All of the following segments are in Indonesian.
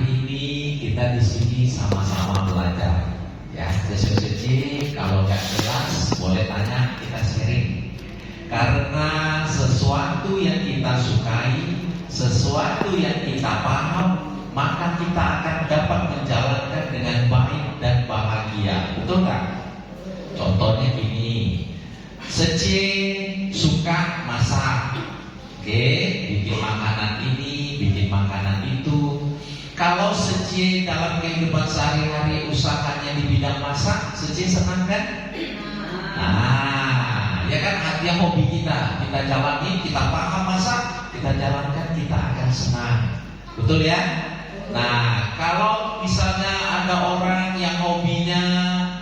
ini kita di sini sama-sama belajar. Ya, sesi kalau nggak jelas boleh tanya, kita sharing. Karena sesuatu yang kita sukai, sesuatu yang kita paham, maka kita akan dapat menjalankan dengan baik dan bahagia. Betul nggak? Contohnya gini, Sece suka masak, oke, bikin makanan ini, bikin makanan itu. Kalau Sece dalam kehidupan sehari-hari usahanya di bidang masak, Sece senang kan? Nah, ya kan, artinya hobi kita jalani, kita paham masak, kita jalankan, kita akan senang. Betul ya? Nah, kalau misalnya ada orang yang hobinya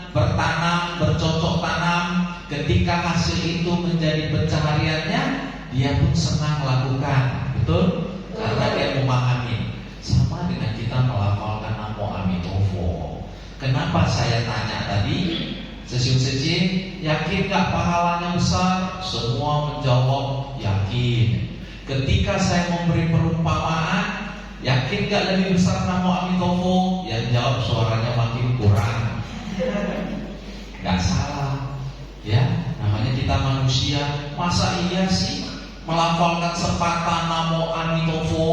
bertanam, bercocok tanam, ketika hasil itu menjadi pencahariannya, dia pun senang lakukan. Betul? Karena dia memahami. Sama dengan kita melafalkan Namo Amitovo. Kenapa saya tanya tadi? Sesi yakin gak pahalanya besar? Semua menjawab yakin. Ketika saya memberi perumpamaan, yakin gak lebih besar Namo Amitovo? Yang jawab suaranya makin kurang. Gak salah, ya, namanya kita manusia. Masa iya sih melafalkan sepatah Namo Amitovo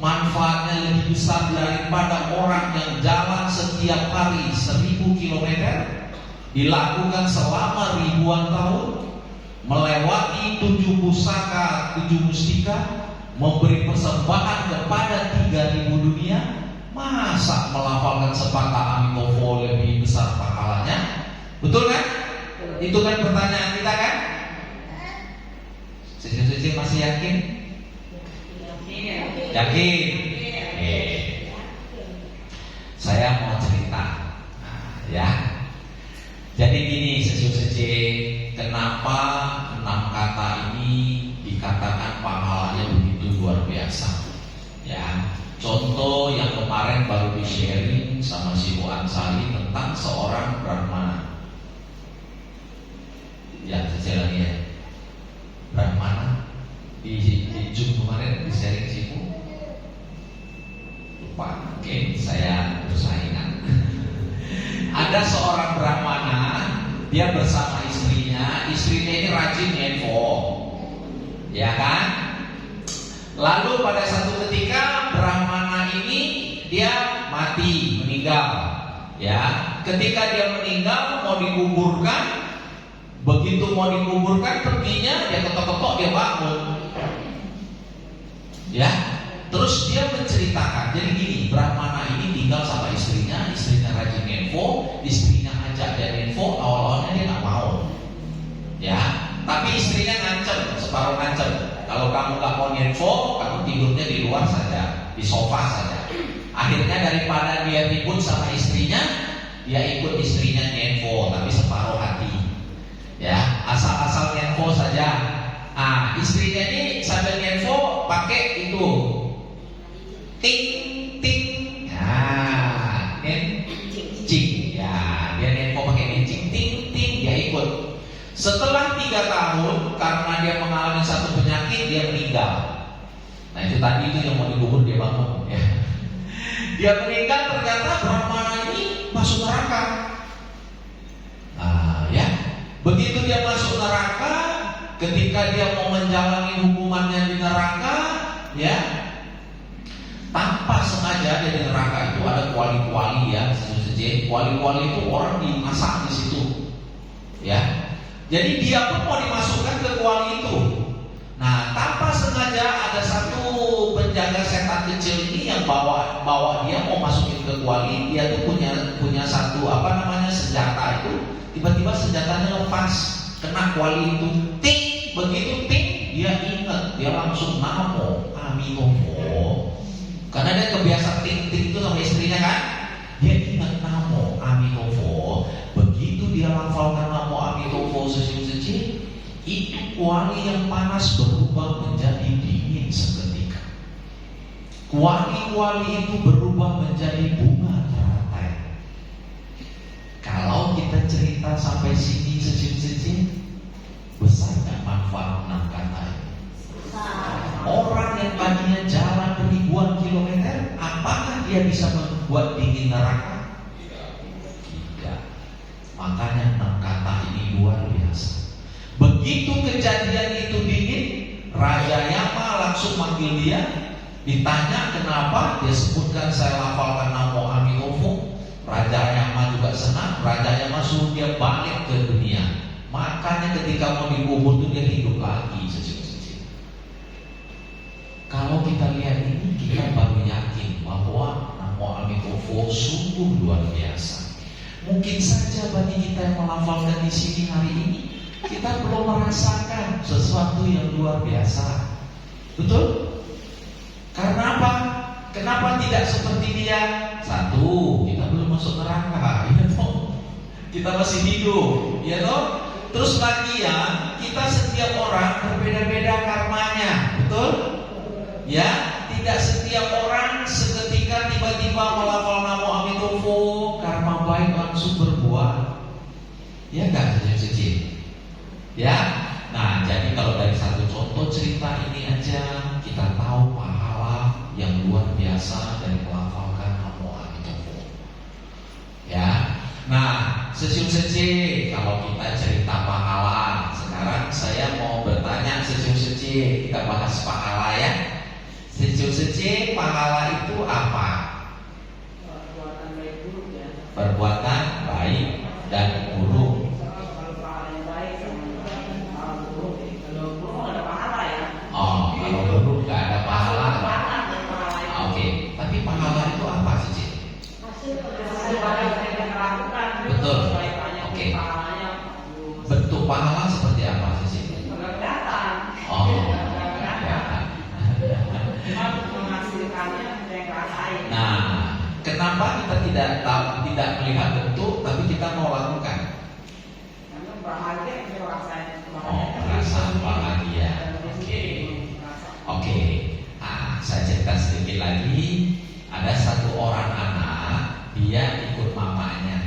manfaatnya lebih besar daripada orang yang jalan setiap hari 1000 km, dilakukan selama ribuan tahun, melewati 7 pusaka, 7 mustika, memberi persembahan kepada 3000 dunia. Masa melafalkan sepatah Amitovo lebih besar pahalanya? Betul kan? Itu kan pertanyaan kita kan? Sisi masih yakin? Yakin? Saya mau cerita, ya. Jadi gini, sesi kenapa 6 kata ini dikatakan pahalanya begitu luar biasa? Ya, contoh yang kemarin baru di sharing sama si Bu Ansari tentang seorang Brahmana. Ya, saya lagi ya. Brahmana di Zoom kemarin di sharing si Bu. Lupa, oke, saya bersaingan. Ada seorang Brahmana, dia bersama istrinya ini rajin handphone, ya kan? Lalu pada satu ketika Brahmana ini dia mati, meninggal, ya. Ketika dia meninggal mau dikuburkan, begitu mau dikuburkan perginya dia ketok-ketok, dia bangun, ya. Terus dia menceritakan, jadi gini, Brahmana ini tinggal sama istrinya rajin info, istrinya ajak dia info, awal-awalnya dia nggak mau, ya. Tapi istrinya ngancem, separuh ngancem, kalau kamu nggak mau info, kamu tidurnya di luar saja, di sofa saja. Akhirnya daripada dia ribut sama istrinya, dia ikut istrinya info, tapi separuh hati, ya, asal-asal info saja. Ah, istrinya ini sambil info pakai itu ting ting, nah, cing, ya, dia info pakai cing ting ting, dia ikut. Setelah 3 tahun, karena dia mengalami satu penyakit, dia meninggal. Nah, itu tadi itu yang mau dikubur, dia bangun, ya. Dia meninggal, ternyata Brahmana ini masuk neraka. Nah, ya, begitu dia masuk neraka, ketika dia mau menjalani hukumannya di neraka, ya, tanpa sengaja dia di neraka itu ada kuali-kuali, ya, kuali-kuali itu orang dimasak di situ, ya. Jadi dia pun mau dimasukkan ke kuali itu. Nah, tanpa sengaja ada satu penjaga setan kecil ini yang bawa dia mau masukin ke kuali. Dia tuh punya satu senjata itu. Tiba-tiba senjatanya lepas, kena kuali itu. Ting, begitu ting, dia ingat, dia langsung Namo Amitovo. Karena dia kebiasaan ting-ting itu sama istrinya kan. Dia ingat Namo Amitovo. Begitu dia lafalkan Namo Amitovo sesi-sesi, itu kuali yang panas berubah menjadi dingin seketika. Kuali-kuali itu berubah menjadi bunga teratai. Kalau kita cerita sampai sini sesi-sesi, besar gak manfaat 6 kata ini? Orang yang tadinya jalan ribuan kilometer, apakah dia dia bisa membuat dingin neraka? Tidak. Makanya 6 kata ini luar biasa. Begitu kejadian itu dingin, Raja Yama langsung manggil dia. Ditanya kenapa, dia sebutkan saya lafalkan namo Amitovo. Raja Yama juga senang. Raja Yama suruh dia balik ke dunia. Makanya ketika mau dikubur itu dia hidup lagi. Kalau kita lihat ini, kita baru yakin bahwa namo Amitovo sungguh luar biasa. Mungkin saja bagi kita yang melafalkan di sini hari ini, kita belum merasakan sesuatu yang luar biasa. Betul? Karena apa? Kenapa tidak seperti dia? Satu, kita belum masuk neraka, ya toh? Kita masih hidup, ya toh? Terus lagi ya, kita setiap orang berbeda-beda karmanya, betul? Ya, tidak setiap orang seketika tiba-tiba melafal namo Amitovo, karma baik langsung berbuah. Ya enggak, kecil-kecil. Ya, nah jadi kalau dari satu contoh cerita ini aja kita tahu pahala yang luar biasa dari melafalkan namo Amitovo. Ya, nah sesium-seci kalau kita cerita pahala, sekarang saya mau bertanya sesium-seci, kita bahas pahala ya. Sesium-seci pahala itu apa? Perbuatan baik buruk ya. Perbuatan baik dan buruk. Oh, kalau buruk nggak ada pahala. Oke, tapi pahala itu apa sih? Betul. Oke. Bentuk pahala seperti apa sih? Oh, nah, kenapa kita tidak melihat bentuk, tapi kita mau lakukan? Oh, perasaan bahagia. Oke. Nah, saya cerita sedikit lagi. Ada satu orang anak, dia ikut mamanya.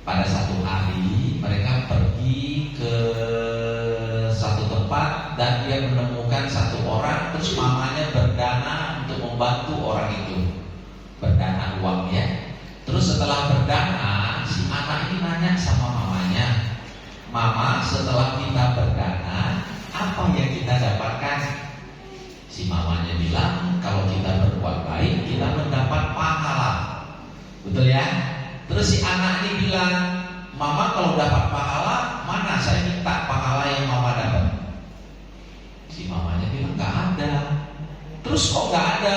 Pada satu hari mereka pergi ke satu tempat dan dia menemukan satu orang. Terus mamanya berdana untuk membantu orang itu, berdana uang ya. Terus setelah berdana, si anak ini nanya sama mamanya, "Mama, setelah kita berdana, apa yang kita dapatkan?" Si mamanya bilang, "Kalau kita berbuat baik, kita mendapat pahala." Betul ya? Terus si anak ini bilang, "Mama, kalau dapat pahala, mana saya minta pahala yang mama dapat?" Si mamanya bilang, "Gak ada." "Terus kok gak ada?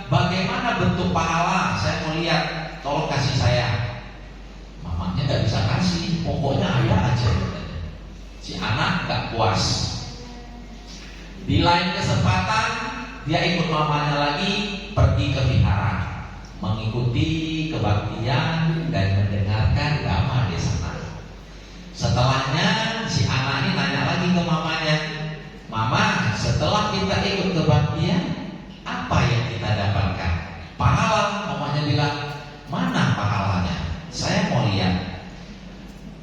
Bagaimana bentuk pahala? Saya mau lihat, tolong kasih saya." Mamanya gak bisa kasih, pokoknya ada aja. Si anak gak puas. Di lain kesempatan dia ikut mamanya lagi pergi ke vihara, mengikuti kebaktian dan mendengarkan dhamma di sana. Setelahnya si anak ini nanya lagi ke mamanya, "Mama, setelah kita ikut kebaktian, apa yang kita dapatkan?" "Pahala." Mamanya bilang, "Mana pahalanya? Saya mau lihat."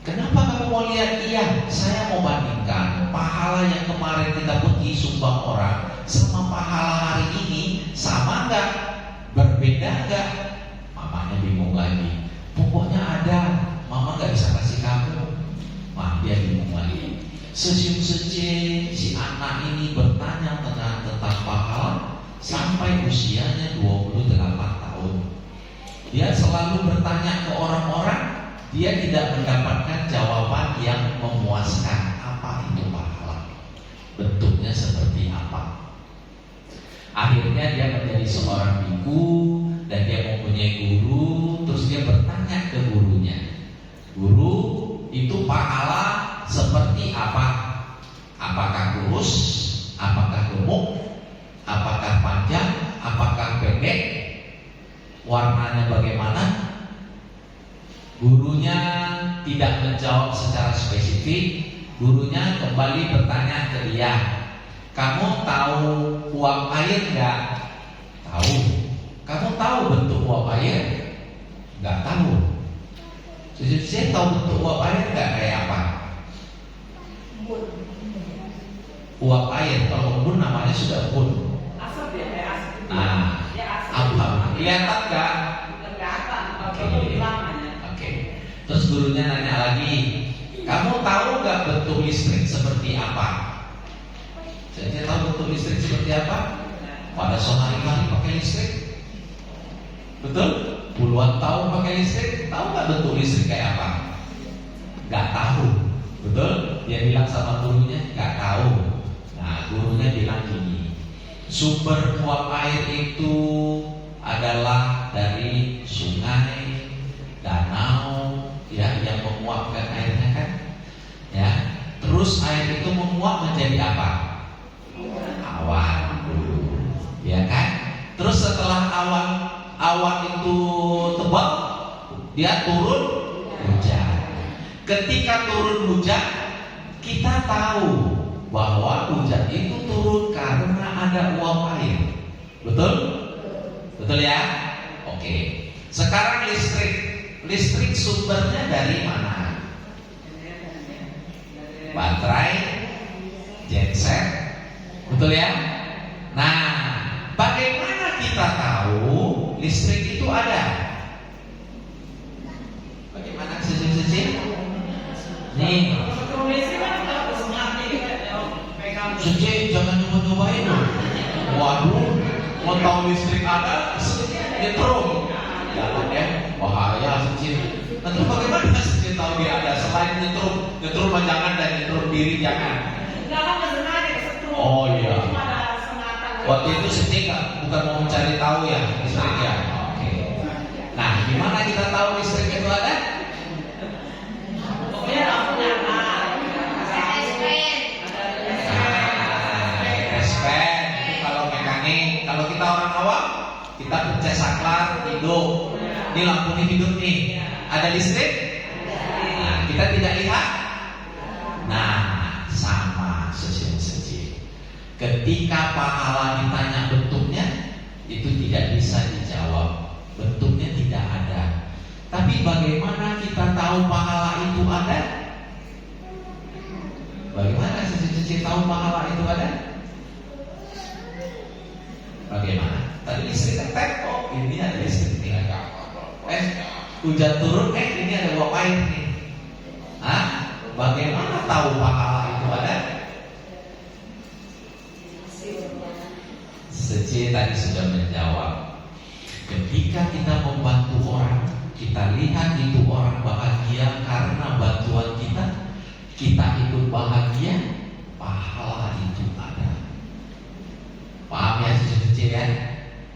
"Kenapa kamu mau lihat?" "Iya, saya mau bandingkan pahala yang kemarin kita pergi sumbang orang sama pahala hari ini, sama enggak? Berbeda enggak?" Mamanya bingung lagi. "Pokoknya ada, mama gak bisa kasih kamu." Wah, dia bingung lagi. Sesium-seci si anak ini bertanya tentang pahala sampai usianya 28 tahun. Dia selalu bertanya ke orang-orang, dia tidak mendapatkan jawaban yang memuaskan. Apa itu pahala? Bentuknya seperti apa? Akhirnya dia menjadi seorang biku dan dia mempunyai guru. Terus dia bertanya ke gurunya, "Guru, itu pahala seperti apa? Apakah kurus? Apakah gemuk? Apakah panjang? Apakah pendek? Warnanya bagaimana?" Gurunya tidak menjawab secara spesifik. Gurunya kembali bertanya ke dia, "Kamu tahu uap air enggak?" "Tahu." "Kamu tahu bentuk uap air?" "Enggak tahu." "Saya tahu bentuk uap air enggak kayak apa?" Uap air, kalau embun namanya sudah embun. Asap ya, kayak asap. Nah, apa? Kelihatan enggak? Terus gurunya nanya lagi, kamu tahu nggak bentuk listrik seperti apa? Jadi tahu bentuk listrik seperti apa? Pada sehari-hari pakai listrik, betul? Puluhan tahun pakai listrik, tahu nggak bentuk listrik kayak apa? Nggak tahu, betul? Dia bilang sama gurunya nggak tahu. Nah, gurunya bilang gini, sumber uap air itu adalah dari sungai, danau, ya, yang menguapkan airnya kan, ya. Terus air itu menguap menjadi apa? Awan dulu, ya kan? Terus setelah awan itu tebal, dia turun hujan. Ketika turun hujan, kita tahu bahwa hujan itu turun karena ada uap air. Betul? Betul ya? Oke. Sekarang listrik. Listrik sumbernya dari mana? Baterai, genset. Betul ya? Nah, bagaimana kita tahu listrik itu ada? Bagaimana sejak-sejak? Nih, sejak jangan nyoba-nyobain loh. Waduh, mau tahu listrik ada, nyetrum. Jangan ya, bahaya sejak. Nanti bagaimana sejak tahu dia ada? Selain nyetrum jangan, dan nyetrum diri jangan. Oh iya. Waktu itu sejak bukan mau mencari tahu ya listrik ya. Oke. Nah, gimana kita tahu listrik itu ada? Kalau kita orang awam, kita pencet saklar, hidup. Ini lampu ini hidup nih. Ada listrik? Nah, kita tidak lihat. Nah, sama sejak. Ketika pahala ditanya bentuknya, itu tidak bisa dijawab. Bentuknya tidak ada. Tapi bagaimana kita tahu pahala itu ada? Bagaimana sejak tahu pahala itu ada? Bagaimana? Tadi listrik kan, oh ini ada listrik nih. Hujan turun, ini ada uap air nih. Hah? Bagaimana tahu pahala itu ada? Seci tadi sudah menjawab. Ketika kita membantu orang, kita lihat itu orang bahagia karena bantuan kita ikut bahagia, pahala itu ada. Paham ya Cici ya?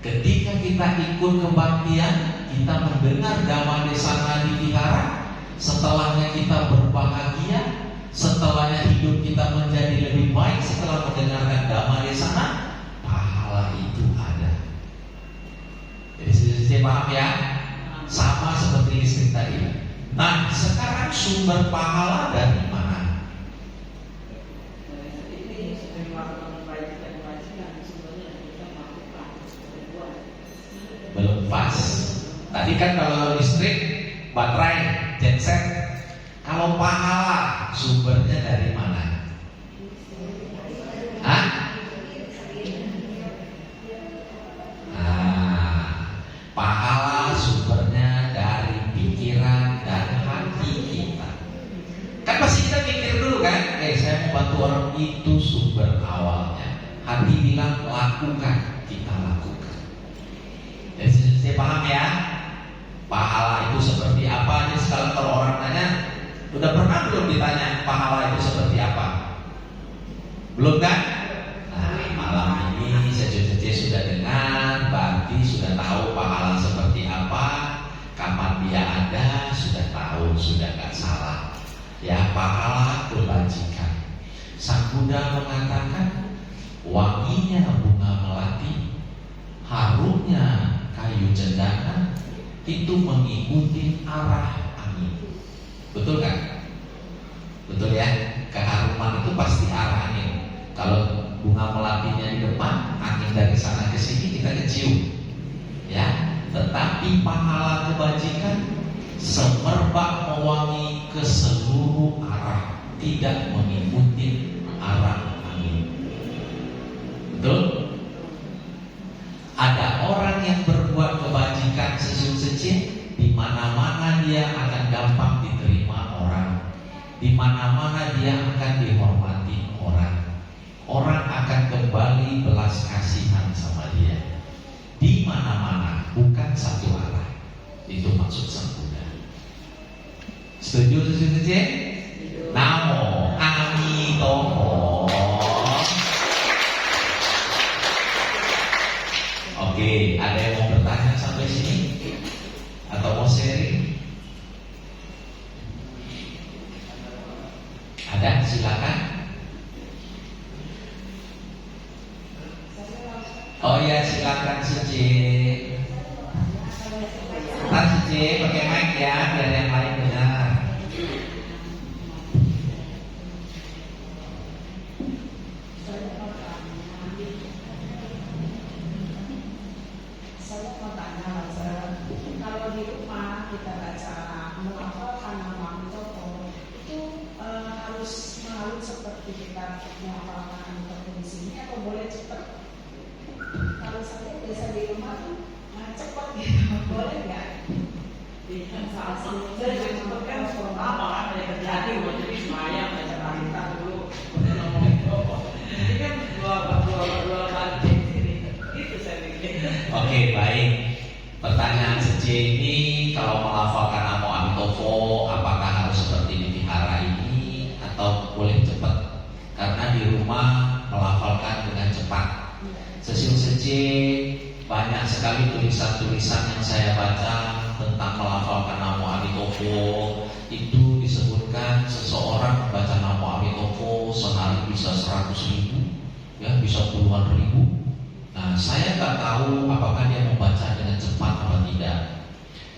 Ketika kita ikut kebaktian, kita mendengar Dhamma Desana Dipihara, setelahnya kita berbahagia, setelahnya hidup kita menjadi lebih baik setelah mendengarkan Dhamma Desana, pahala itu ada. Jadi Cici paham ya? Sama seperti listrik tadi. Nah, sekarang sumber pahala dari mana? Belum pas. Tadi kan kalau listrik, baterai, genset. Kalau pahala sumbernya dari mana? Hah? Nah, pahala sumbernya dari pikiran dan hati kita. Kan pasti kita pikir dulu kan, saya mau bantu orang, itu sumber awalnya. Hati bilang lakukan, kita lakukan. Jadi saya paham ya, pahala itu seperti apa? Jadi kalau orang nanya, udah pernah belum ditanya pahala itu seperti apa? Belum kan? Nah, malam ini sejujurnya sudah dengar, berarti sudah tahu pahala seperti apa, kapan dia ada, sudah tahu, sudah gak salah. Ya, pahala kebajikan. Sang Buddha mengatakan, wanginya bunga melati, harumnya kayu cendana, itu mengikuti arah angin. Betul kan? Betul ya? Keharuman itu pasti arah angin. Kalau bunga melatinya di depan, angin dari sana ke sini kita kecium. Ya, tetapi pahala kebajikan semerbak mewangi ke seluruh arah, tidak mengikuti arah angin. Betul? Ada orang yang berbuat kebajikan sesuatu di Di mana-mana dia akan gampang diterima orang. Di mana-mana dia akan dihormati orang. Orang akan kembali belas kasihan sama dia. Di mana-mana, bukan satu arah. Itu maksud Sang Buddha. Setuju? Namo Amitoho. Oke, ada yang mau bertanya sampai sini? Atau mau sharing? Ada? Silakan. Oh ya, silakan Suci. Ntar Suci pakai mic ya, biar yang lain dengar. Saya mau tanya Mas, kalau di rumah kita baca melafalkan nama Amitopo itu harus mengalut seperti kita melafalkan Amitopo di sini atau boleh cepat? Kalau saya biasa di rumah tuh cepat gitu, boleh nggak? Saya juga sempat kan apa kan ada terjadi mau jadi semuanya baca barita dulu kemudian ngomong ini kan dua balik ini itu saya pikir. Oke, baik. Pertanyaan Suci ini, kalau melafalkan Namo Amitopo, apakah harus seperti di vihara ini atau boleh cepat? Karena di rumah melafalkan dengan cepat. Sesi banyak sekali tulisan-tulisan yang saya baca tentang melafalkan Namo Amitopo. Itu disebutkan seseorang membaca Namo Amitopo sehari bisa 100.000, ya bisa puluhan ribu. Nah, saya nggak tahu apakah dia membaca dengan cepat atau tidak.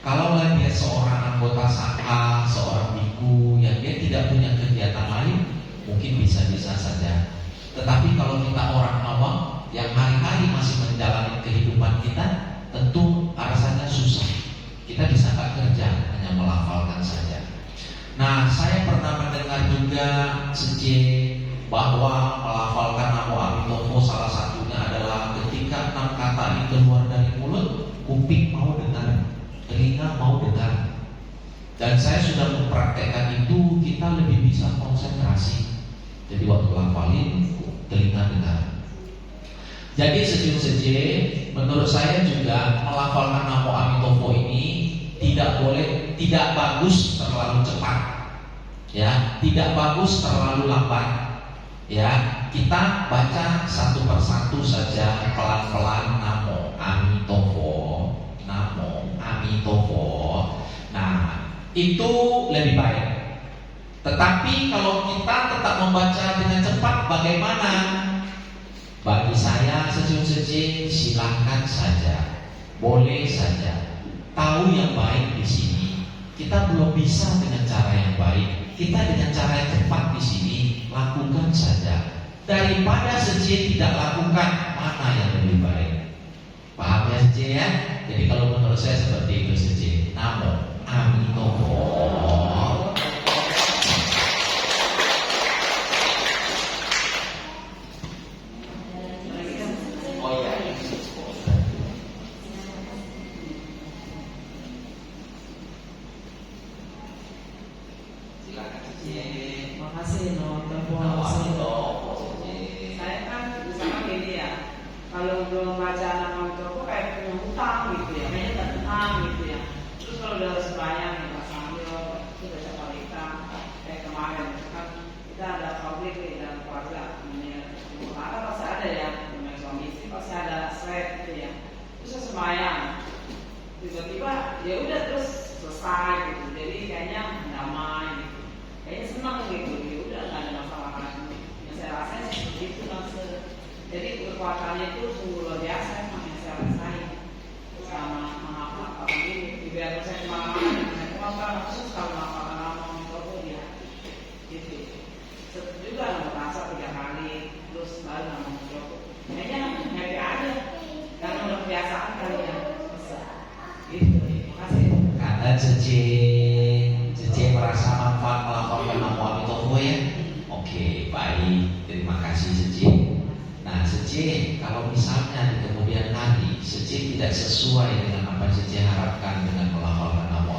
Kalau dia seorang anggota sangha, seorang biku yang dia tidak punya kegiatan lain, mungkin bisa-bisa saja. Tetapi kalau kita orang awam yang hari-hari masih menjalani kehidupan kita, tentu rasanya susah. Kita bisa nggak kerja, hanya melafalkan saja. Nah, saya pernah mendengar juga bahwa melafalkan Namo Amitopo salah satunya adalah ketika 6 kata ini keluar dari mulut, kuping mau dengar, telinga mau dengar. Dan saya sudah mempraktekkan itu, kita lebih bisa konsentrasi. Jadi waktu lafalin, telinga dengar. Jadi menurut saya juga melafalkan Namo Amitopo ini tidak bagus terlalu cepat, ya, tidak bagus terlalu lambat. Ya, kita baca satu persatu saja, pelan-pelan. Namo Amitopo, Namo Amitopo. Nah, itu lebih baik. Tetapi kalau kita tetap membaca dengan cepat, bagaimana? Bagi saya silakan saja, boleh saja. Tahu yang baik di sini. Kita belum bisa dengan cara yang baik. Kita dengan cara yang cepat di sini, lakukan saja. Daripada tidak lakukan, mana yang lebih baik? Paham ya ya? Jadi kalau menurut saya seperti itu Namo Amitopo. Makasih saya kan misalkan gini ya, kalau belum baca Namo Amitopo kayak punya hutang gitu ya, kayaknya tak hutang gitu ya. Terus kalau udah sembahyang ya Pak Sambil itu baca parita kayak kemarin kan kita ada konflik di dalam keluarga, maka pasti ada ya, namanya suami istri pasti ada slide gitu ya. Terus saya sembahyang, tiba-tiba ya udah terus selesai gitu, jadi kayaknya damai gitu, kayaknya senang gitu, ya udah nggak ada masalah lagi. Yang saya rasain seperti itu langsung. Jadi kekuatannya itu sungguh luar biasa yang saya rasain sama menghafal apa ini. Biar saya kemana-mana, saya kemana-mana khusus kalau menghafalkan Namo Amitopo ya, gitu. Juga merasa 3 kali, terus baru Namo Amitopo. Kayaknya happy aja, karena udah kebiasaan kali ya. Gitu. Makasih. Kata Cece merasa manfaat melafalkan Namo Amitopo ya. Oke, baik. Terima kasih Cece. Nah, kalau misalnya di kemudian hari Cece tidak sesuai dengan apa yang Cece harapkan dengan melafalkan Namo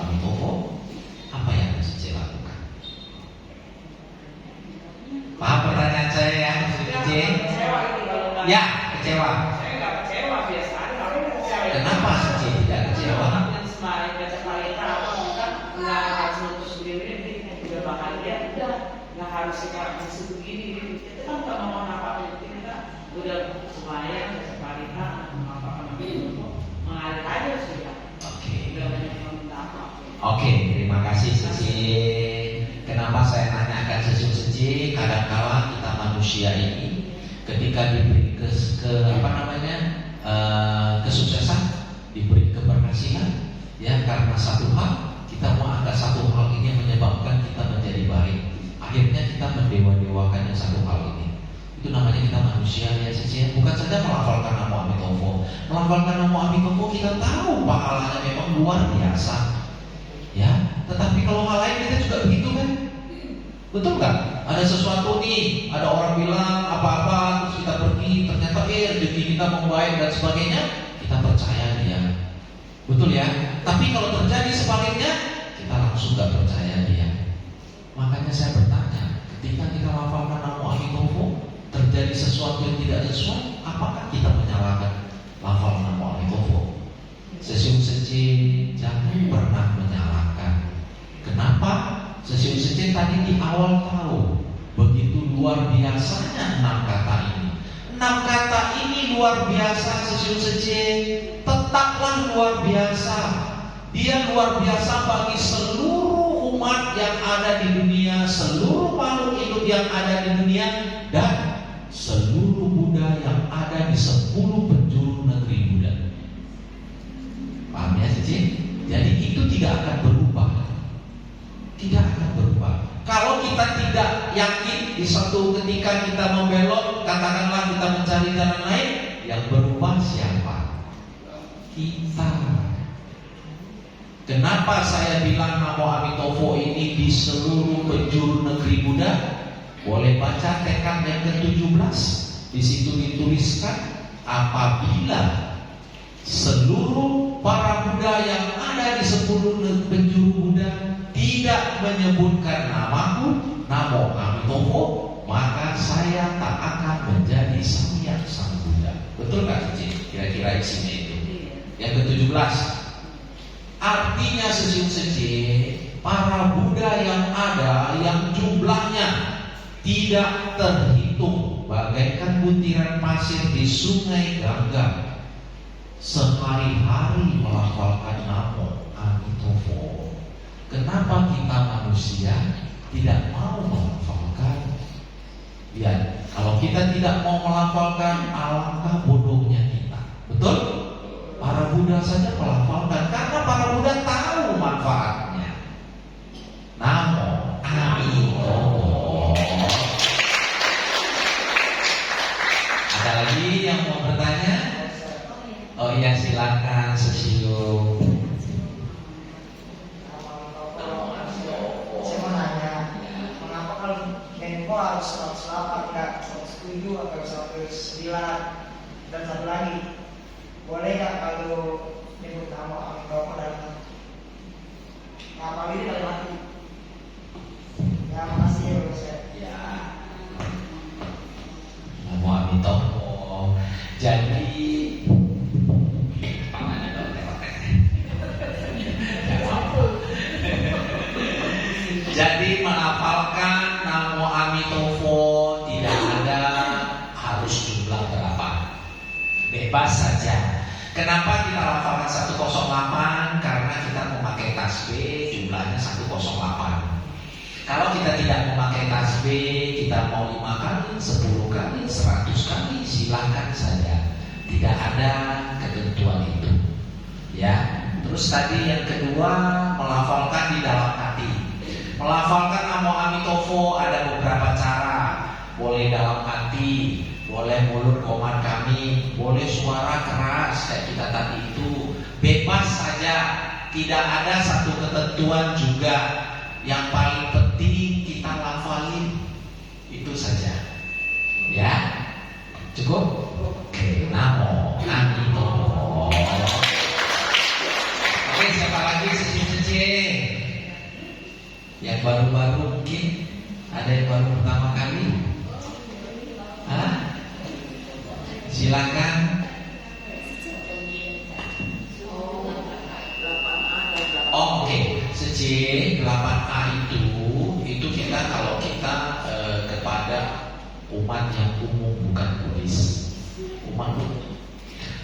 Ya, kecewa. Saya nggak kecewa, biasa aja. Kalau nggak kecewa. Kenapa sih tidak kecewa? Yang sembari baca parita apa kan nggak harus nutus sendiri, udah bahagia, udah nggak harus sekarang begini. Itu kan kalau mau apa itu kita udah sembahyang baca parita, apa mengalir aja sudah. Oke. Udah banyak yang minta apa. Oke, terima kasih Seci. Kenapa saya nanyakan Seci? Kadang-kala kita manusia ini ketika diberi kesuksesan, diberi keberhasilan, ya karena satu hal, kita mau angkat satu hal ini menyebabkan kita menjadi baik. Akhirnya kita mendewa-dewakan yang satu hal ini. Itu namanya kita manusia ya Seci. Bukan saja melafalkan nama Amitofo. Melafalkan nama Amitofo kita tahu pahalanya memang luar biasa. Ya, tetapi kalau hal lain kita juga begitu kan? Betul kan? Ada sesuatu nih, ada orang bilang apa-apa, terus kita pergi, ternyata rezeki kita membaik dan sebagainya, kita percaya dia. Betul ya? Tapi kalau terjadi sebaliknya, kita langsung gak percaya dia. Makanya saya bertanya, ketika kita lafalkan nama Amitofo, terjadi sesuatu yang tidak sesuai, apakah kita menyalahkan lafal nama Amitofo? Seci jangan pernah menyalahkan. Kenapa? Seci tadi di awal tahu begitu luar biasanya 6 kata ini. 6 kata ini luar biasa Seci, tetaplah luar biasa. Dia luar biasa bagi seluruh umat yang ada di dunia, seluruh makhluk hidup yang ada di dunia, dan seluruh Buddha yang ada di 10 penjuru negeri Buddha. Paham ya Seci? Jadi itu tidak akan berubah. Tidak akan berubah. Kalau kita tidak yakin di suatu ketika kita membelok, katakanlah kita mencari jalan lain, yang berubah siapa? Kita. Kenapa saya bilang Namo Amitofo ini di seluruh penjuru negeri Buddha? Boleh baca tekad yang ke-17. Di situ dituliskan apabila seluruh para Buddha yang ada di 10 penjuru Buddha tidak menyebutkan namaku, Namo Amitofo, maka saya tak akan menjadi Samyak Sang Buddha. Betul gak Cici? Kira-kira isinya itu. Yang ke-17. Artinya Seci, para Buddha yang ada, yang jumlahnya tidak terhitung, bagaikan butiran pasir di sungai Gangga, sehari-hari melafalkan Namo Amitofo. Kenapa kita manusia tidak mau melafalkan? Lihat, kalau kita tidak mau melafalkan, alangkah bodohnya kita. Betul? Para Buddha saja melafalkan karena para Buddha tahu manfaatnya. Namo Amitofo. Ada lagi yang mau bertanya? Oh iya, silakan Sesio. Harus 108, enggak 107 atau 109. Dan satu lagi, boleh nggak kalau nyebut nama Amitofo dalam nama ini dalam hati? Ya, makasih ya Bro Seth. Ya, Namo Amitofo. Jadi tangannya dong jadi melafalkan Namo Amitofo tidak ada harus jumlah berapa, bebas saja. Kenapa kita lafalkan 108? Karena kita memakai tasbih jumlahnya 108. Kalau kita tidak memakai tasbih, kita mau 5 kali, 10 kali, 100 kali, silakan saja. Tidak ada ketentuan itu. Ya. Terus tadi yang kedua, melafalkan di dalam hati. Melafalkan Namo Amitofo ada beberapa cara. Boleh dalam hati, boleh mulut komat kami, boleh suara keras kayak kita tadi itu. Bebas saja, tidak ada satu ketentuan juga. Yang paling penting kita lafalin, itu saja. Ya, cukup? Oke, Namo Amitofo. Oke, siapa lagi Seci? Yang baru-baru mungkin ada yang baru pertama kali? Hah? silakan. Oh, oke. Seje 8A itu kita kalau kita kepada umat yang umum, bukan polis, umat umum.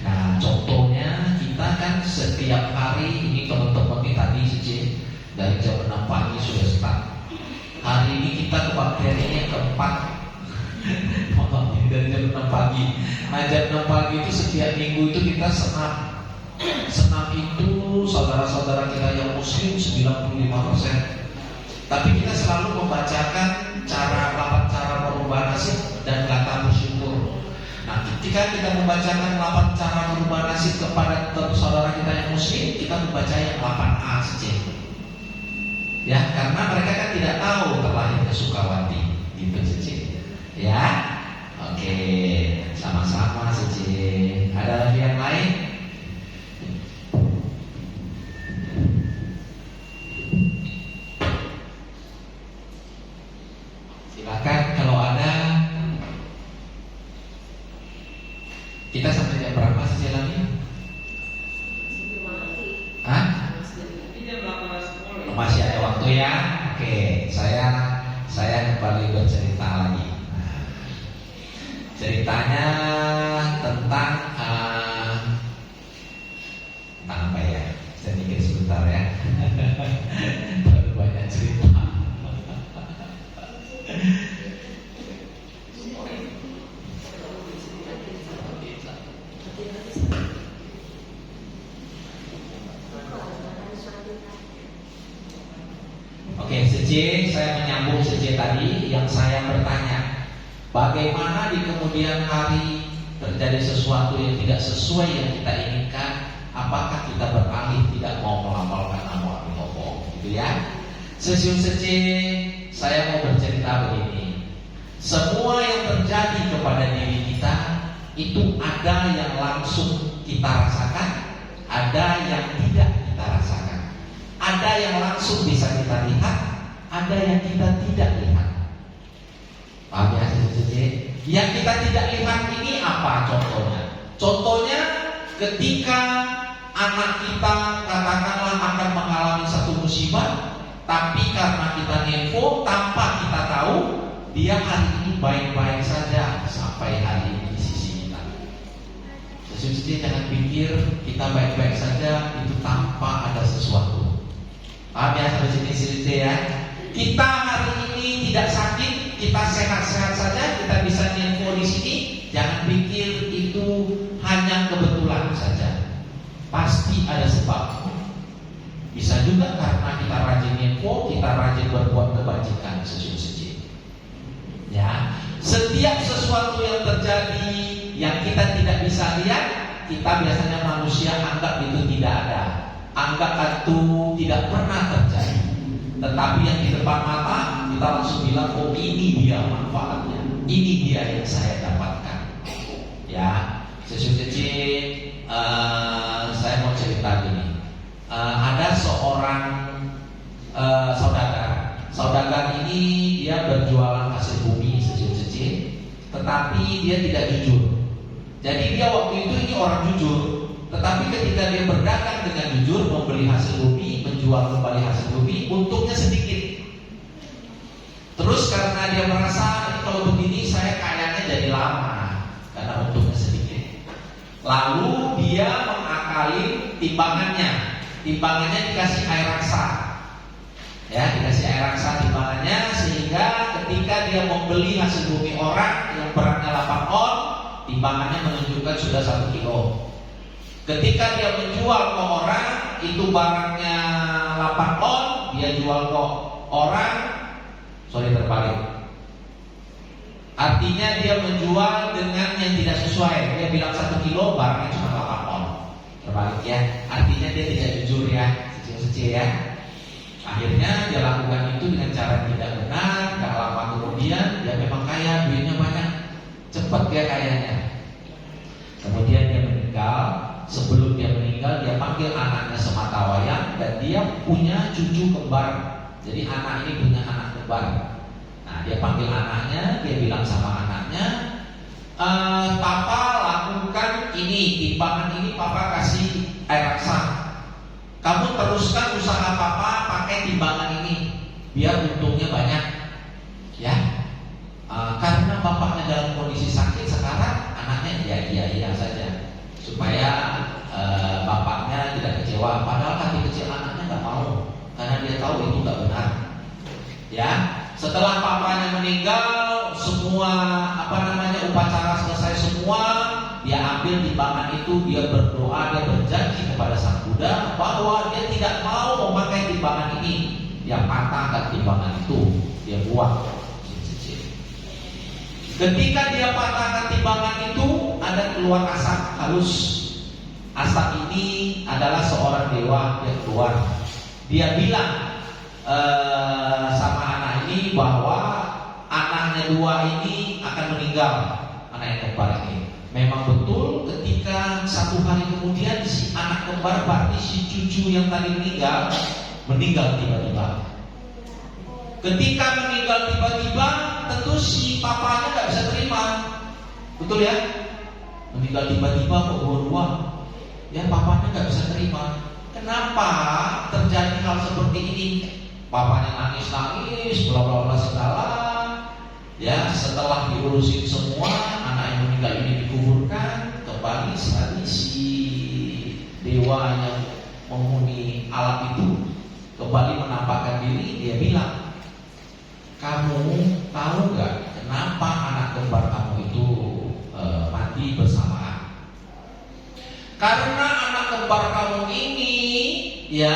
Nah, contohnya kita kan setiap hari ini teman-teman ini tadi seje dari jam 6 pagi sudah start. Hari ini kita kebaktiannya yang keempat. Dari jam 6 pagi. Nah, jam 6 pagi itu setiap minggu itu kita senam. Senam itu saudara-saudara kita yang muslim 95%. Tapi kita selalu membacakan 8 cara merubah nasib dan kata bersyukur. Nah, ketika kita membacakan 8 cara merubah nasib kepada saudara kita yang muslim, kita membaca yang 8A saja. Ya, karena mereka kan tidak tahu terlahirnya Sukawati gitu saja. Ya, oke, sama-sama saja. Ada lagi yang lain? Silakan kalau ada. Kita sampai jam berapa sih lagi? Hah? Masih ada waktu ya? Oke, saya kembali bercerita lagi. Ceritanya tentang apa ya? Saya mikir sebentar ya. Terlalu banyak cerita. Oke, seje saya menyambung seje tadi yang saya bertanya, bagaimana di kemudian hari terjadi sesuatu yang tidak sesuai yang kita inginkan, apakah kita beralih tidak mau melafalkan nama Allah, gitu ya? Seje saya mau bercerita begini, semua yang terjadi kepada diri kita itu ada yang langsung kita rasakan, ada yang tidak kita rasakan. Ada yang langsung bisa kita lihat, ada yang kita tidak lihat. Paham ya, seje? Yang kita tidak lihat ini apa contohnya? Contohnya ketika anak kita katakanlah akan mengalami satu musibah, tapi karena kita info tanpa kita tahu, dia hari ini baik-baik saja sampai hari ini di sisi kita. Seje jangan pikir kita baik-baik saja itu tanpa ada sesuatu. Paham ya sampai sini ya? Kita hari ini tidak sakit, kita sehat-sehat saja, kita bisa info di sini. Jangan pikir itu hanya kebetulan saja. Pasti ada sebab. Bisa juga karena kita rajin info, kita rajin berbuat kebajikan sesuci. Ya, setiap sesuatu yang terjadi yang kita tidak bisa lihat, kita biasanya manusia anggap itu tidak ada. Anggap itu tidak pernah terjadi. Tetapi yang di depan mata kita langsung bilang, oh ini dia manfaatnya, ini dia yang saya dapatkan. Ya, sesuci saya mau cerita gini. Ada seorang saudagar ini dia berjualan hasil bumi sesuci, tetapi dia tidak jujur. Jadi dia waktu itu ini orang jujur. Tetapi ketika dia berdagang dengan jujur, membeli hasil bumi, menjual kembali hasil bumi, untungnya sedikit. Terus karena dia merasa kalau begini saya kayaknya jadi lama, karena untungnya sedikit. Lalu dia mengakali timbangannya. Timbangannya dikasih air raksa. Ya, dikasih air raksa timbangannya, sehingga ketika dia membeli hasil bumi orang yang beratnya 8 on, timbangannya menunjukkan sudah 1 kilo. Ketika dia menjual ke orang, itu barangnya 8 on, dia jual ke orang, terbalik. Artinya dia menjual dengan yang tidak sesuai. Dia bilang 1 kilo, barangnya cuma 8 on. Terbalik ya. Artinya dia tidak jujur ya, secil ya. Akhirnya dia lakukan itu dengan cara yang tidak benar. Gak lama kemudian dia memang kaya, duitnya banyak, cepat dia kayanya. Kemudian dia meninggal. Sebelum dia meninggal, dia panggil anaknya sematawayang, dan dia punya cucu kembar. Jadi anak ini punya anak kembar. Nah, dia panggil anaknya, dia bilang sama anaknya, Papa lakukan ini, timbangan ini papa kasih air raksa. Kamu teruskan usaha papa pakai timbangan ini, biar untungnya banyak, ya. Karena bapaknya dalam kondisi sakit sekarang, anaknya iya saja, supaya bapaknya tidak kecewa. Padahal hati kecil anaknya nggak mau, karena dia tahu itu nggak benar, ya. Setelah papanya meninggal, semua upacara selesai semua, dia ambil timbangan itu, dia berdoa, dia berjanji kepada Sang Buddha bahwa dia tidak mau memakai timbangan ini. Dia patahkan timbangan itu, dia buang. Ketika dia patahkan timbangan itu, ada keluar asap halus. Asap ini adalah seorang dewa yang keluar. Dia bilang sama anak ini bahwa anaknya dua ini akan meninggal, anak yang kembar ini. Memang betul, ketika satu hari kemudian si anak kembar, berarti si cucu yang tadi meninggal tiba-tiba. Ketika meninggal tiba-tiba, tentu si papanya nggak bisa terima, betul ya? Meninggal tiba-tiba kok dua-dua, ya papanya nggak bisa terima. Kenapa terjadi hal seperti ini? Papanya nangis-nangis, bla bla bla segala. Ya, setelah diurusin semua, anak yang meninggal ini dikuburkan, kembali sekali si dewa yang menghuni alam itu kembali menampakkan diri. Dia bilang, kamu tahu nggak kenapa anak kembar kamu itu mati bersamaan? Karena anak kembar kamu ini, ya,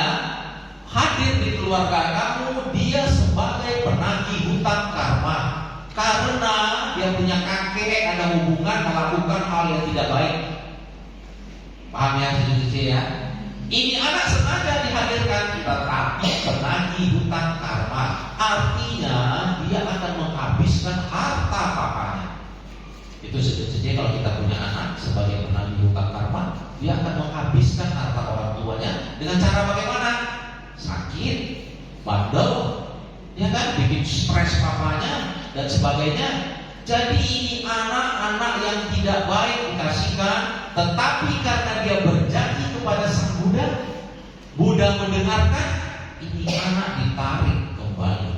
hadir di keluarga kamu, dia sebagai penagih hutang karma. Karena dia punya kakek ada hubungan melakukan hal yang tidak baik. Paham ya, cucu-cucu ya? Ini anak sengaja dihadirkan, tetapi penagih hutang karma. Artinya dia akan menghabiskan harta papanya. Itu cucu-cucu, kalau kita punya anak sebagai penagih hutang karma, dia akan menghabiskan harta orang tuanya dengan cara bagaimana? Sakit, bandel, ya kan, bikin stres papanya dan sebagainya. Jadi ini anak-anak yang tidak baik dikasihkan, tetapi karena dia berjanji kepada Sang Buddha, Buddha mendengarkan, ini anak ditarik kembali.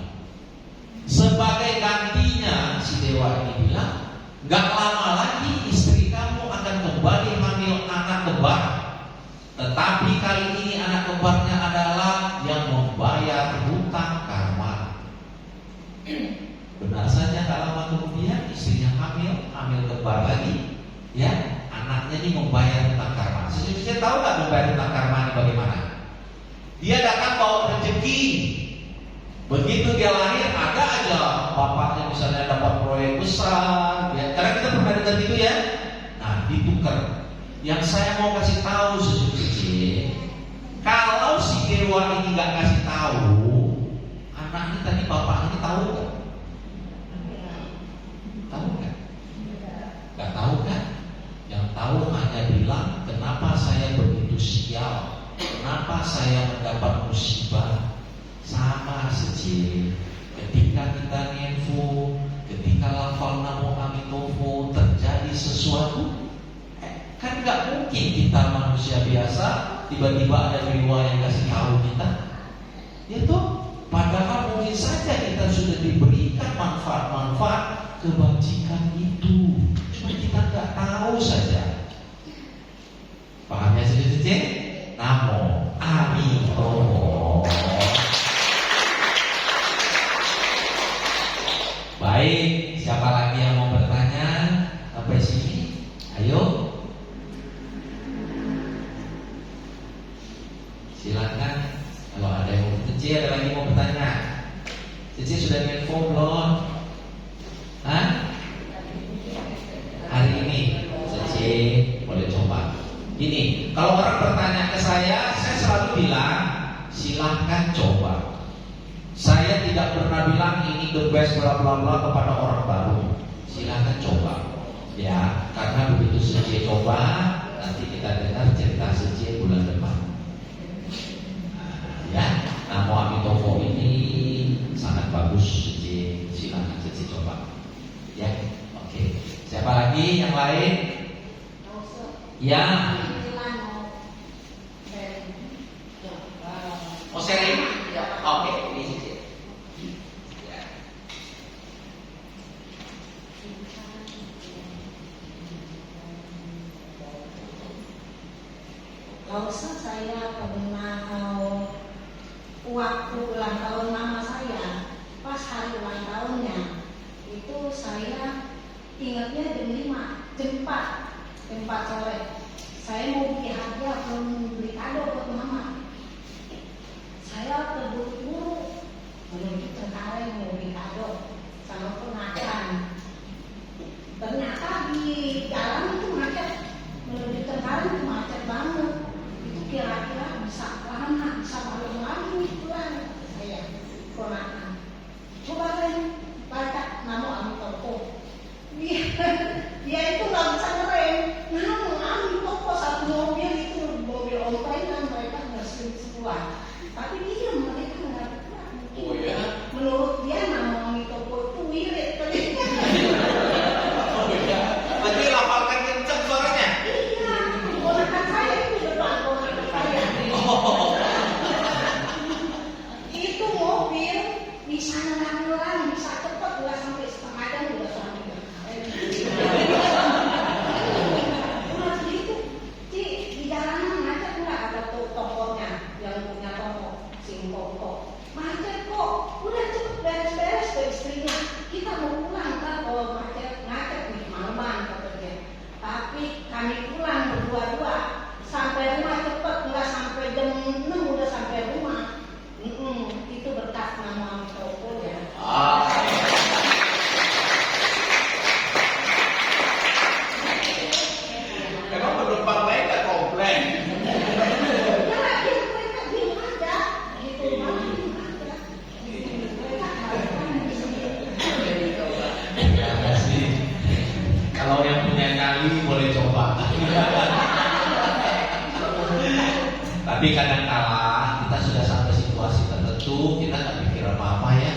Sebagai gantinya, si dewa ini bilang, gak lama lagi istri kamu akan kembali hamil anak kembar. Tetapi kali ini anak kembarnya adalah yang membayar hutang karma. Benar saja, tak lama kemudian istrinya hamil kembar lagi, ya, anaknya ini membayar hutang karma. Saya tahu nggak membayar hutang karma ini bagaimana? Dia datang bawa rezeki. Begitu dia lahir, ada aja bapaknya misalnya dapat proyek besar, ya, karena kita pernah dengar gitu ya. Nah, ditukar. Yang saya mau kasih tahu suci, kalau si dewa ini nggak kasih tahu, anak ini tadi bapak ini tahu nggak? Tahu nggak? Nggak tahu kan? Yang tahu hanya bilang, kenapa saya begitu sial? Kenapa saya mendapat musibah? Sama saja. Ketika kita ngenfu, ketika lafal namo amitovo terjadi sesuatu, kan nggak mungkin kita manusia biasa tiba-tiba ada dewa yang kasih tahu kita. Ya toh, padahal mungkin saja kita sudah diberikan manfaat-manfaat kebajikan itu, cuma kita nggak tahu saja. Paham ya sedikit? Namo amitovo. Baik, siapa lagi yang mau bertanya sampai sini? Ayo, silakan. Kalau ada yang mau, Cici ada lagi mau bertanya? Cici sudah info belum? Hah? Hari ini, Cici boleh coba. Gini, kalau orang bertanya ke saya selalu bilang silahkan coba. Saya tidak pernah bilang ini the best bla bla bla kepada orang baru. Silahkan coba, ya, karena begitu Cici coba, nanti kita dengar cerita Cici bulan depan. Ya, Namo Amitovo ini sangat bagus, Cici. Silakan Cici coba. Ya, oke. Siapa lagi yang lain? Ya. Oh, sharing? Oke, ini sih. Ya. Lalu saya pernah waktu ulang tahun mama saya, pas hari ulang tahunnya, itu saya ingatnya jam 5, jam 4 sore. Saya mau beli hadiah, belum beli kado buat mama. Saya terburu-buru menuju Cengkareng mau beli kado sama ponakan. Ternyata di jalan itu macet, menuju Cengkareng itu macet banget. Itu kira-kira bisa lama, bisa malam lagi pulang saya ponakan. Coba deh baca nama Ami Toko. Dia itu nggak bisa ngerem. Nama Ami Toko satu mobil itu mobil online mereka nggak semua. Tapi dia mereka nggak pernah. Oh ya. Menurut dia nama Ami Toko itu wirid. Oh ya. Berarti lafalkan kenceng suaranya. Iya, ponakan saya itu depan ponakan saya. Oh. Itu mobil bisa nelang-nelang, bisa cepat, nggak sampai setengah jam udah sampai. Udah gitu, di jalanan macet nggak ada tokonya yang punya toko Singkoko. Macet kok, udah cepet beres-beres ke istrinya. Kita mau pulang kan kalau macet nih malaman kata dia. Tapi kami pulang berdua-dua sampai rumah cepet, nggak sampai jam 6 udah sampai rumah. Itu berkat nama toko ya. Memang penumpang lain nggak komplain. Ya, mereka diem aja, gitu malah diem aja. Mereka haruskan di sini. Terima kasih. Kalau yang punya kali boleh coba. Tapi kadang-kala kita sudah sampai situasi tertentu, kita nggak mikir apa-apa ya.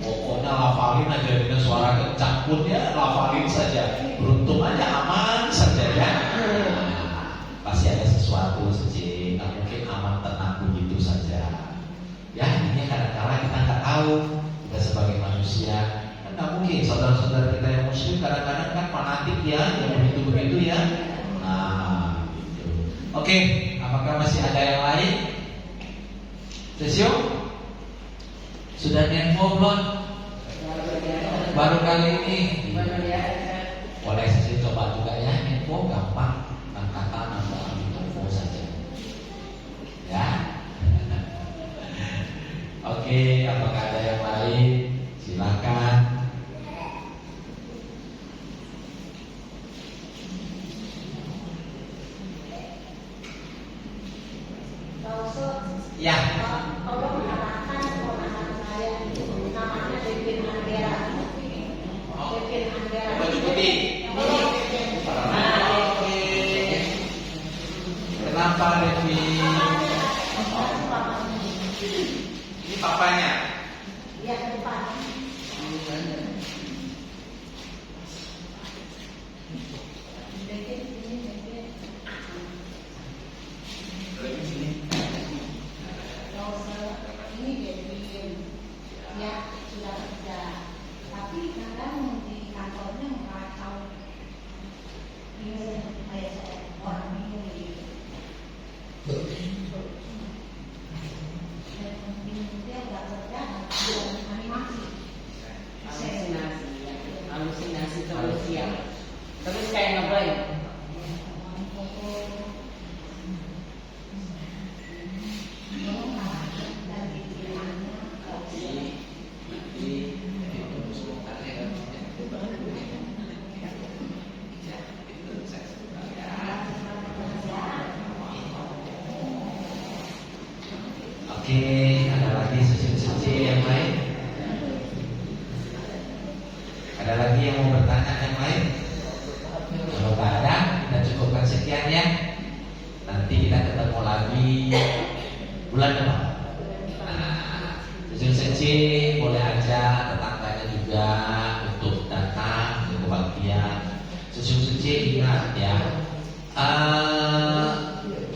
Pokoknya lafalin aja dengan suara kencang pun ya lafalin saja. Beruntung aja aman saja ya. Pasti ada sesuatu sih, nggak mungkin aman tenang begitu saja. Ya ini kadang-kala kita nggak tahu. Kita sebagai manusia kan nggak mungkin. Saudara-saudara kita yang muslim kadang-kadang kan fanatik ya, yang begitu-begitu ya. Nah, gitu. Oke, apakah masih ada yang lain? Sesio? Sudah info belum? Baru kali ini. Boleh saya coba juga ya, info gampang. Kata nama info saja. Ya. Oke, apakah ada yang lain? Silakan. Ya. Tolong arahkan ponakan saya, namanya Devin Andera. Devin Andera. Baju putih. Oke. Kenapa Devi? Ini papanya. Iya, ke depan. Devin, ini Devin. Ini Devin. Ya, sudah kerja. Tapi kadang di kantornya kacau. Ini kayak saya orang ini. Dia nggak kerja, dia animasi. Halusinasi terus ya. Terus kayak ngeblank. Oke, ada lagi sesi-sesi yang lain? Ada lagi yang mau bertanya yang lain? Kalau nggak ada, kita cukupkan sekian ya. Nanti kita ketemu lagi bulan depan. Nah, sesi boleh aja tetangganya juga untuk datang ke kebaktian. Sesuci ingat ya, 1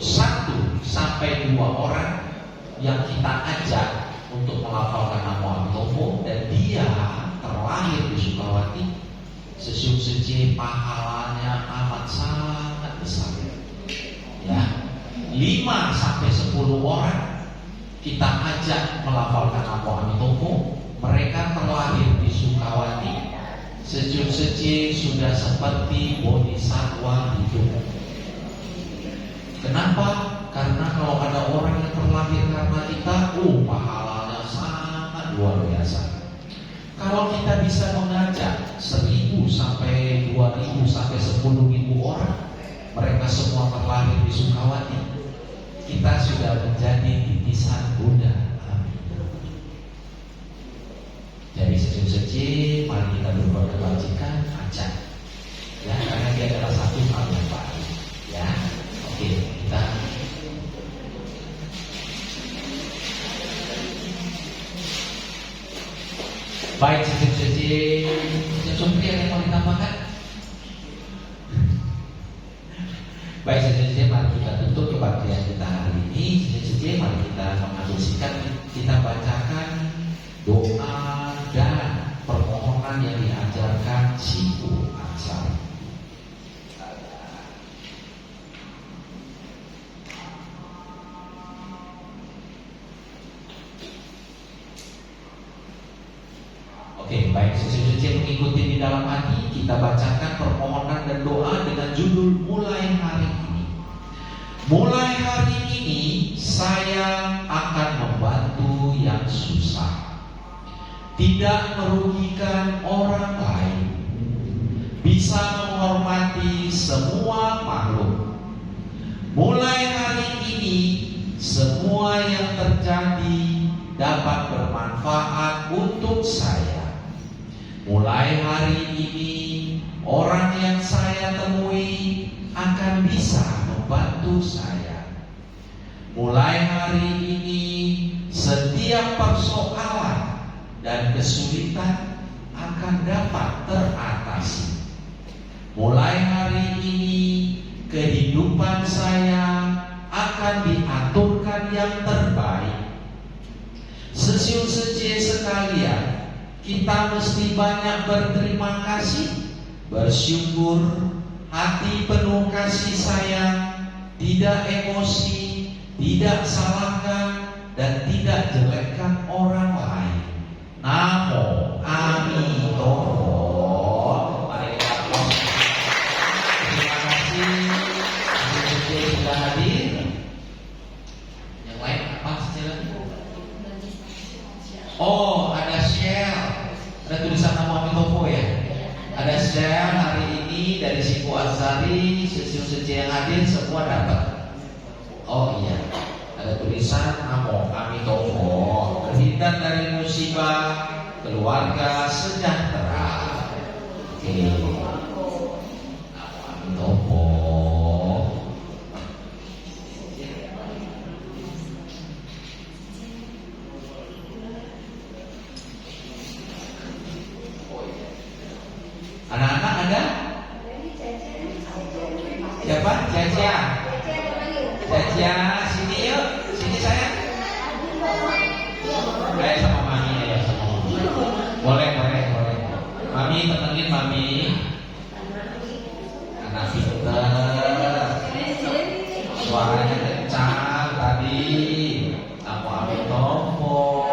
sampai 2 orang yang kita ajak untuk melafalkan nama Amitomo dan dia terlahir di Sukawati, sesuci pahalanya amat sangat besar. Ya, 5 sampai 10 orang kita ajak melafalkan nama Amitomo, mereka terlahir di Sukawati. Sejuk-sejuk sudah seperti bodhisatwa hidup. Kenapa? Karena kalau ada orang yang terlahir karena kita, pahalanya sangat luar biasa. Kalau kita bisa mengajak 1.000 sampai 2.000 sampai 10.000 orang, mereka semua terlahir di Sukawati, kita sudah menjadi titisan Buddha. Jadi sejuk-sejuk, mari kita berbuat kebajikan, ajak. Ya, karena dia adalah satu hal yang baik. Ya, oke, kita. Baik, sejuk-sejuk, ada yang mau ditambahkan? Baik, sejuk-sejuk, mari kita tutup kebaktian kita hari ini. Sejuk-sejuk, mari kita mengambil sikap, kita bacakan doa dan permohonan yang diajarkan Siku Aksara. Oke, baik, sesuci mengikuti di dalam hati, kita bacakan permohonan dan doa dengan judul mulai hari ini. Mulai hari ini saya akan membantu yang susah, tidak merugikan orang lain, bisa menghormati semua makhluk. Mulai hari ini semua yang terjadi dapat bermanfaat untuk saya. Mulai hari ini orang yang saya temui akan bisa membantu saya. Mulai hari ini setiap persoalan dan kesulitan akan dapat teratasi. Mulai hari ini kehidupan saya akan diaturkan yang terbaik. Sesuci sekalian, kita mesti banyak berterima kasih, bersyukur, hati penuh kasih sayang, tidak emosi, tidak salahkan, dan tidak jelekkan orang lain. Namo Amitomo. Mari kita aplaus. Terima kasih sudah hadir. Yang lain apa sejalan? Oh, ada share. Ada tulisan nama Amitomo ya. Ada share hari ini dari Siku Azari, sesuci yang hadir semua dapat. Oh iya. Ada tulisan Namo Amitomo, terhindar dari musibah, keluarga sejahtera. Oke. Namo Amitomo. Anak-anak ada? Siapa? Cacia. Cacia, sini yuk. Sini sayang. Ayo sama mami, ayo sama mami. Boleh. Mami tenangin mami. Anak pintar. Suaranya kencang tadi. Namo Amitomo.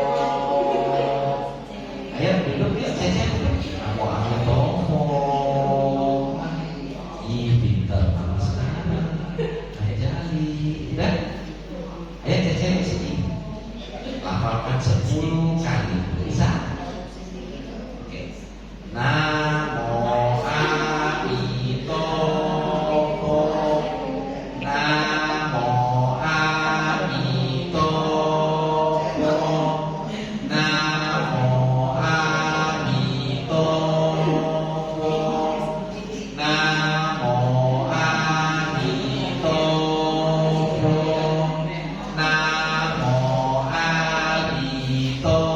Ayo duduk yuk, Cacia duduk. Namo Amitomo. Ih, pintar mama sekarang. Ayo jali. Udah? Ayo Cacia di sini. Lafalkan 10 kali. Bisa? Oke. Namo Amitomo. Namo Amitomo. Namo Amitomo. Namo Amitomo. Namo Amitomo.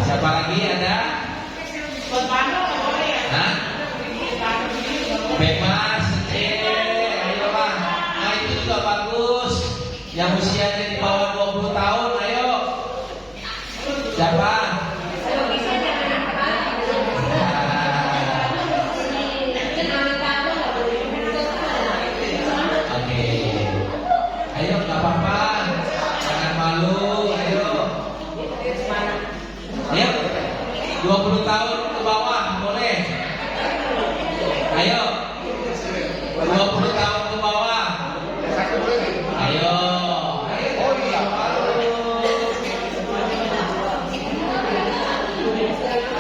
siapa lagi ada? Buat Bandung nggak boleh ya? Hah? Bikin Bandung sendiri nggak boleh. Bebas, ayo lah. Nah itu juga bagus. Yang usianya di bawah 20 tahun, ayo. Siapa? Oke. Ayo, nggak apa-apa. Jangan malu, ayo. Ayo. 20 tahun ke bawah, boleh. Ayo. 20 tahun ke bawah. Ayo. Ayo.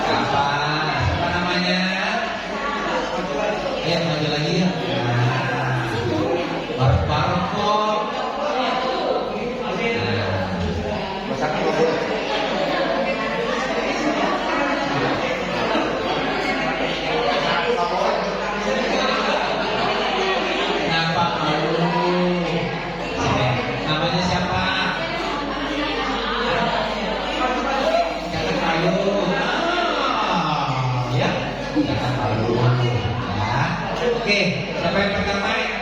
Apa? Apa namanya? Ayo, maju lagi ya. Bareng-bareng kok. Kenapa malu? Namanya siapa? Jangan malu. Ya, jangan malu. Ya. Oke, siapa yang pertama?